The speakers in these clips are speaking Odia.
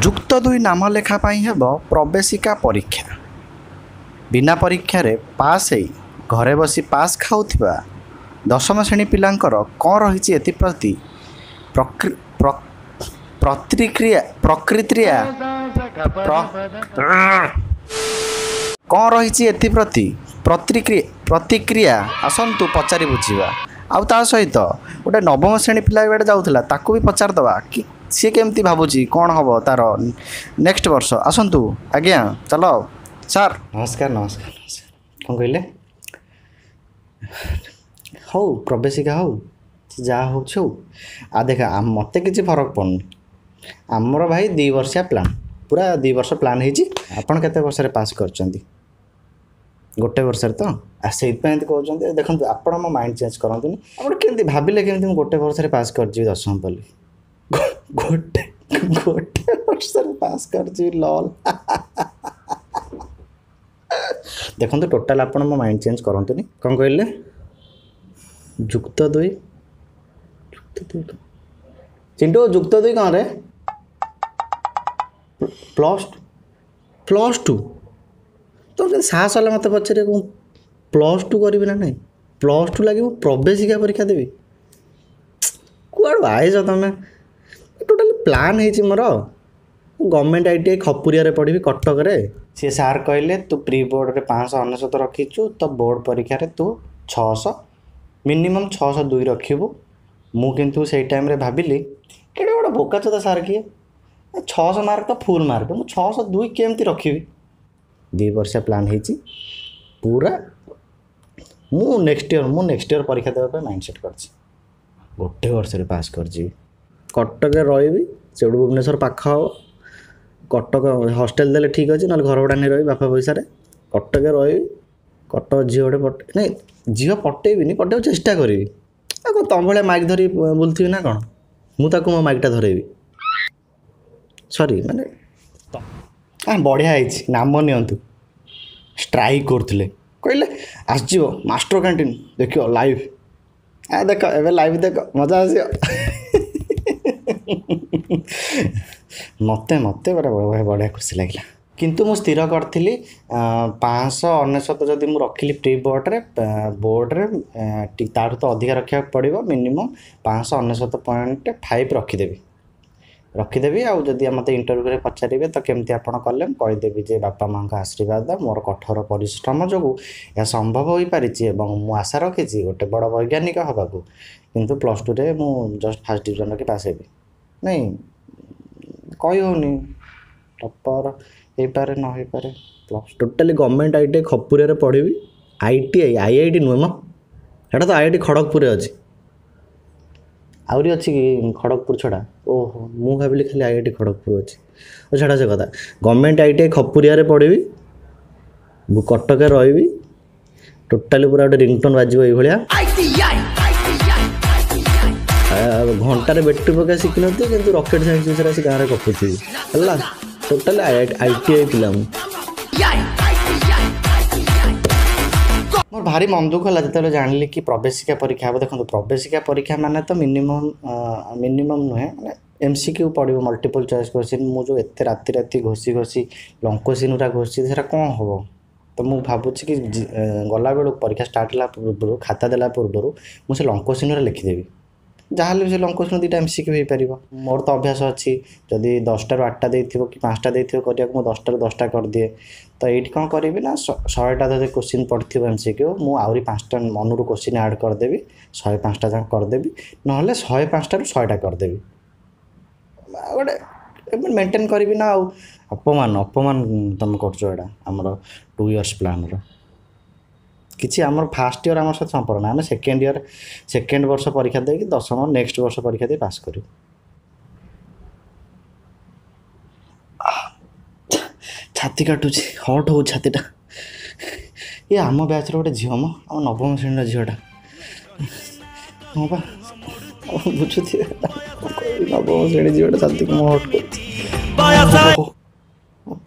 ଯୁକ୍ତ ଦୁଇ ନାମ ଲେଖା ପାଇଁ ହେବ ପ୍ରବେଶିକା ପରୀକ୍ଷା। ବିନା ପରୀକ୍ଷାରେ ପାସ୍ ହେଇ ଘରେ ବସି ପାସ୍ ଖାଉଥିବା ଦଶମ ଶ୍ରେଣୀ ପିଲାଙ୍କର କ'ଣ ରହିଛି ଏଥିପ୍ରତି କ'ଣ ରହିଛି ଏଥିପ୍ରତି ପ୍ରତିକ୍ରିୟା ଆସନ୍ତୁ ପଚାରି ବୁଝିବା। ଆଉ ତା ସହିତ ଗୋଟେ ନବମ ଶ୍ରେଣୀ ପିଲା ଏବେ ଯାଉଥିଲା ତାକୁ ବି ପଚାରିଦେବା କି ସିଏ କେମିତି ଭାବୁଛି କ'ଣ ହେବ ତାର ନେକ୍ସଟ ବର୍ଷ। ଆସନ୍ତୁ ଆଜ୍ଞା, ଚାଲ ସାର୍। ନମସ୍କାର ନମସ୍କାର ନମସ୍କାର। କ'ଣ କହିଲେ? ହଉ ପ୍ରବେଶିକା ହଉ ଯାହା ହେଉଛି ହଉ। ଆଉ ଦେଖ ମୋତେ କିଛି ଫରକ ପଡ଼ୁନି। ଆମର ଭାଇ 2 ବର୍ଷିଆ ପ୍ଲାନ୍, ପୁରା 2 ବର୍ଷ ପ୍ଲାନ୍ ହେଇଛି। ଆପଣ କେତେ ବର୍ଷରେ ପାସ୍ କରିଛନ୍ତି? 1 ବର୍ଷରେ ତ। ସେଇଥିପାଇଁ ଏମିତି କହୁଛନ୍ତି। ଦେଖନ୍ତୁ ଆପଣ ମୋ ମାଇଣ୍ଡ ଚେଞ୍ଜ କରନ୍ତୁନି। ଆପଣ କେମିତି ଭାବିଲେ କେମିତି ମୁଁ 1 ବର୍ଷରେ ପାସ୍ କରିଯିବି ଦଶମ ବୋଲି? ଗୋଟେ ବର୍ଷରେ ପାସ୍ କରିଯିବି ଲଲ୍। ଦେଖନ୍ତୁ ଟୋଟାଲ୍ ଆପଣ ମୋ ମାଇଣ୍ଡ ଚେଞ୍ଜ କରନ୍ତୁନି। କ'ଣ କହିଲେ? ଯୁକ୍ତ ଦୁଇ ଚିଣ୍ଟୁ ଯୁକ୍ତ ଦୁଇ କ'ଣ ରେ? ପ୍ଲସ୍ ଟୁ ତ ସାହସ ହେଲା ମୋତେ ପଚାରିବାକୁ ମୁଁ +2 କରିବି ନା ନାହିଁ? +2 ଲାଗି ମୁଁ ପ୍ରବେଶିକା ପରୀକ୍ଷା ଦେବି? କୁଆଡ଼ୁ ଆଇଛ ତମେ? ଟୋଟାଲି ପ୍ଲାନ୍ ହେଇଛି ମୋର। ଗଭର୍ଣ୍ଣମେଣ୍ଟ ITI ଖପୁରିଆରେ ପଢ଼ିବି କଟକରେ। ସିଏ ସାର୍ କହିଲେ ତୁ ପ୍ରି ବୋର୍ଡ଼ରେ 599 ରଖିଛୁ, ତ ବୋର୍ଡ଼ ପରୀକ୍ଷାରେ ତୁ 600 ମିନିମମ୍ 602 ରଖିବୁ। ମୁଁ କିନ୍ତୁ ସେଇ ଟାଇମ୍ରେ ଭାବିଲି କେଡ଼େ ଗୋଟେ ବୋକାଚୋଦା ସାର୍ କିଏ, 600 ମାର୍କ ତ ଫୁଲ୍ ମାର୍କ, ମୁଁ 602 କେମିତି ରଖିବି? 2 ବର୍ଷିଆ ପ୍ଲାନ୍ ହେଇଛି ପୁରା। ମୁଁ ନେକ୍ସଟ ଇୟର୍ ପରୀକ୍ଷା ଦେବା ପାଇଁ ମାଇଣ୍ଡ ସେଟ୍ କରିଛି। 1 ବର୍ଷରେ ପାସ୍ କରିଯିବି। କଟକରେ ରହିବି, ସେଇଠୁ ଭୁବନେଶ୍ୱର ପାଖ ହେବ। କଟକ ହଷ୍ଟେଲ ଦେଲେ ଠିକ୍ ଅଛି, ନହେଲେ ଘର ଭଡ଼ା ନେଇ ରହିବି ବାପା ପଇସାରେ। କଟକରେ ରହିବି। କଟକ ଝିଅ ଗୋଟେ ନାଇଁ ଝିଅ ପଟେଇବିନି, ପଟେଇବାକୁ ଚେଷ୍ଟା କରିବି। ଆଉ କ'ଣ ତମ ଭଳିଆ ମାଇକ୍ ଧରି ବୁଲୁଥିବି ନା କ'ଣ? ମୁଁ ତାକୁ ମୋ ମାଇକ୍ଟା ଧରେଇବି। ସରି ମାନେ ବଢ଼ିଆ ହେଇଛି, ନାମ ନିଅନ୍ତୁ। ଷ୍ଟ୍ରାଇକ୍ କରୁଥିଲେ, କହିଲେ ଆସିଯିବ ମାଷ୍ଟର କ୍ୟାଣ୍ଟିନ୍ ଦେଖିବ ଲାଇଭ୍। ଦେଖ ଏବେ ଲାଇଭ୍ ଦେଖ, ମଜା ଆସିବ। ମୋତେ ବଢ଼ିଆ ଖୁସି ଲାଗିଲା। କିନ୍ତୁ ମୁଁ ସ୍ଥିର କରିଥିଲି 599 ଯଦି ମୁଁ ରଖିଲି ପ୍ରି ବୋର୍ଡ଼ରେ, ତାଠୁ ତ ଅଧିକା ରଖିବାକୁ ପଡ଼ିବ। ମିନିମମ୍ 599.5 ରଖିଦେବି। ଆଉ ଯଦି ମୋତେ ଇଣ୍ଟରଭ୍ୟୁରେ ପଚାରିବେ ତ କେମିତି ଆପଣ କଲେ, ମୁଁ କହିଦେବି ଯେ ବାପା ମାଆଙ୍କ ଆଶୀର୍ବାଦ, ମୋର କଠୋର ପରିଶ୍ରମ ଯୋଗୁଁ ଏହା ସମ୍ଭବ ହୋଇପାରିଛି ଏବଂ ମୁଁ ଆଶା ରଖିଛି ଗୋଟେ ବଡ଼ ବୈଜ୍ଞାନିକ ହେବାକୁ। କିନ୍ତୁ +2ରେ ମୁଁ ଜଷ୍ଟ ଫାର୍ଷ୍ଟ ଡିଭିଜନ୍ ରଖି ପାସ୍ ହେବି। ନାଇଁ କହି ହେଉନି, ଟପର୍ ହେଇପାରେ ନ ହେଇପାରେ। ଟୋଟାଲି ଗଭର୍ଣ୍ଣମେଣ୍ଟ ITI ଖପୁରିଆରେ ପଢ଼ିବି। IIT ନୁହେଁ ମ, ସେଇଟା ତ IIT ଖଡ଼ଗପୁରରେ ଅଛି। ଆହୁରି ଅଛି କି ଖଡ଼ଗପୁର ଛଡ଼ା? ଓହୋ, ମୁଁ ଭାବିଲି ଖାଲି IIT ଖଡ଼ଗପୁର ଅଛି। ଛାଡ଼ ସେ କଥା। ଗଭର୍ଣ୍ଣମେଣ୍ଟ ITI ଖପୁରିଆରେ ପଢ଼ିବି, କଟକରେ ରହିବି। ଟୋଟାଲି ପୁରା ଗୋଟେ ରିଙ୍ଗଟୋନ୍ ବାଜିବ ଏଇଭଳିଆ। ଘଣ୍ଟାରେ ବ୍ୟାଟେରୀ ପକାଇ ଶିଖିନଥିବି, କିନ୍ତୁ ରକେଟ୍ ସାଇନ୍ସ ବିଷୟରେ ଆସି ଗାଁରେ ଗପୁଥିବି ହେଲା। ଟୋଟାଲି ITI ପିଲା ମୁଁ। ମୋର ଭାରି ମନ ଦୁଃଖ ହେଲା ଯେତେବେଳେ ଜାଣିଲି କି ପ୍ରବେଶିକା ପରୀକ୍ଷା ହେବ। ଦେଖନ୍ତୁ ପ୍ରବେଶିକା ପରୀକ୍ଷା ମାନେ ତ ମିନିମମ୍ ନୁହେଁ, ମାନେ MCQ ପଡ଼ିବ, ମଲ୍ଟିପଲ୍ ଚଏସ୍ କୋଶ୍ଚିନ୍। ମୁଁ ଯେଉଁ ଏତେ ରାତି ଘୋଷି ଲଙ୍ଗ କୋଶ୍ଚିନ୍ ଗୁଡ଼ା ଘୋଷିଛି ସେଇଟା କ'ଣ ହେବ? ତ ମୁଁ ଭାବୁଛି କି ଗଲାବେଳକୁ ପରୀକ୍ଷା ଷ୍ଟାର୍ଟ ହେଲା ପୂର୍ବରୁ, ଖାତା ଦେଲା ପୂର୍ବରୁ ମୁଁ ସେ ଲଙ୍ଗ କୋଶ୍ଚିନ୍ ଗୁଡ଼ା ଲେଖିଦେବି। ଯାହାହେଲେ ବି ସେ ଲଙ୍ଗ କୋଶ୍ଚିନ୍ 2ଟା MCQ ହେଇପାରିବ। ମୋର ତ ଅଭ୍ୟାସ ଅଛି, ଯଦି 10ଟାରୁ 8ଟା ଦେଇଥିବ କି 5ଟା ଦେଇଥିବ କରିବାକୁ, ମୁଁ 10ଟାରୁ 10ଟା କରିଦିଏ। ତ ଏଇଠି କ'ଣ କରିବି ନା 100ଟା ଯଦି କୋଶ୍ଚିନ୍ ପଡ଼ିଥିବ MCQ, ମୁଁ ଆହୁରି 5ଟା ମନରୁ କୋଶ୍ଚିନ୍ ଆଡ଼୍ କରିଦେବି, 105ଟା ଯାକ କରିଦେବି। ନହେଲେ 105ଟାରୁ 100ଟା କରିଦେବି। ଗୋଟେ ମେଣ୍ଟେନ୍ କରିବି ନା। ଆଉ ଅପମାନ ତୁମେ କରୁଛ ଏଇଟା ଆମର 2 ଇୟର୍ସ ପ୍ଲାନ୍ର। କିଛି ଆମର ଫାର୍ଷ୍ଟ ଇୟର୍ ଆମର ସହିତ ସମ୍ପର୍କ ନାହିଁ। ଆମେ ସେକେଣ୍ଡ ବର୍ଷ ପରୀକ୍ଷା ଦେଇକି ଦଶମ ନେକ୍ସଟ ବର୍ଷ ପରୀକ୍ଷା ଦେଇ ପାସ୍ କରିବୁ। ଛାତି କାଟୁଛି, ହଟ୍ ହେଉଛି ଛାତିଟା। ଇଏ ଆମ ବ୍ୟାଚ୍ର ଗୋଟେ ଝିଅ ମ, ଆମ ନବମ ଶ୍ରେଣୀର ଝିଅଟା। ହଁ ବା, ବୁଝୁଥିବେ ନବମ ଶ୍ରେଣୀ ଝିଅଟା ଛାତିକୁ ମୁଁ ହଟ୍ କରୁଛି।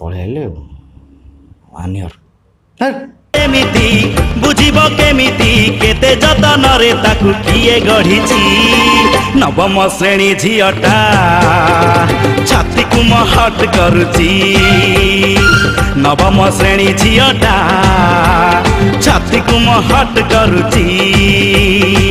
ପଳେଇ ଆଇଲେ 1 ଇୟର୍। एमिति बुझिब केमिति केते जतनरे ताकू किए गढ़िछि नवम श्रेणी झियटा छाती को महट करुछि नवम श्रेणी झियटा छाती को महट करुछि।